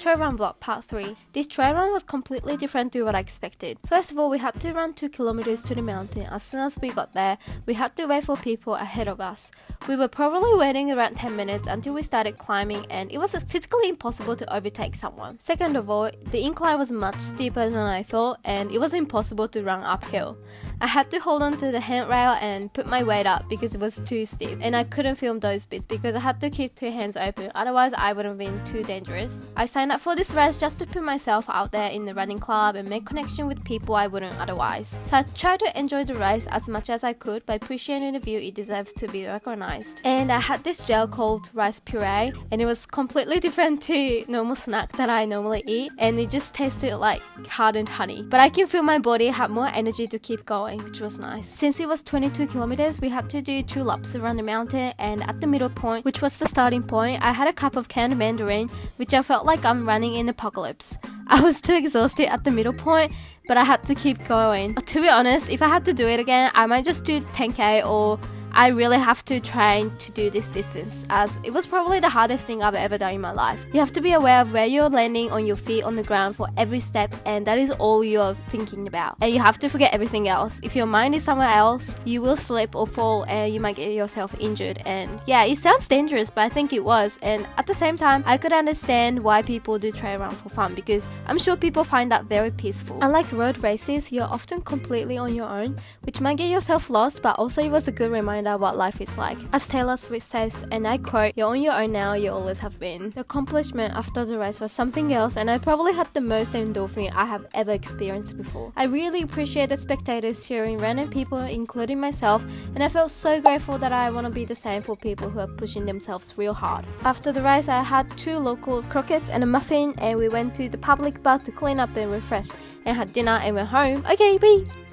trail run vlog part 3. This trail run was completely different to what I expected. First of all, we had to run 2 kilometers to the mountain. As soon as we got there, we had to wait for people ahead of us. We were probably waiting around 10 minutes until we started climbing, and it was physically impossible to overtake someone. Second of all, the incline was much steeper than I thought, and it was impossible to run uphill. I had to hold on to the handrail and put my weight up because it was too steep, and I couldn't film those bits because I had to keep 2 hands open, otherwise I would have been too dangerous. I signed up for this race just to put myself out there in the running club and make connection with people I wouldn't otherwise. So I tried to enjoy the race as much as I could by appreciating the view it deserves to be recognized. And I had this gel called rice puree, and it was completely different to normal snack that I normally eat, and it just tasted like hardened honey. But I can feel my body had more energy to keep going, which was nice. Since it was 22 kilometers, we had to do 2 laps around the mountain, and at the middle point, which was the starting point, I had a cup of canned mandarin, which I felt like I'm running in apocalypse. I was too exhausted at the middle point, but I had to keep going. To be honest, if I had to do it again, I might just do 10k, or I really have to try to do this distance, as it was probably the hardest thing I've ever done in my life. You have to be aware of where you're landing on your feet on the ground for every step, and that is all you're thinking about. And you have to forget everything else. If your mind is somewhere else, you will slip or fall and you might get yourself injured. And yeah, it sounds dangerous, but I think it was. And at the same time, I could understand why people do trail run for fun, because I'm sure people find that very peaceful. Unlike road races, you're often completely on your own, which might get yourself lost, but also it was a good reminder what life is like. As Taylor Swift says, and I quote, "You're on your own now, you always have been." The accomplishment after the race was something else, and I probably had the most endorphin I have ever experienced before. I really appreciate the spectators cheering random people, including myself, and I felt so grateful that I want to be the same for people who are pushing themselves real hard. After the race, I had 2 local croquettes and a muffin, and we went to the public bar to clean up and refresh, and had dinner and went home. Okay, bye!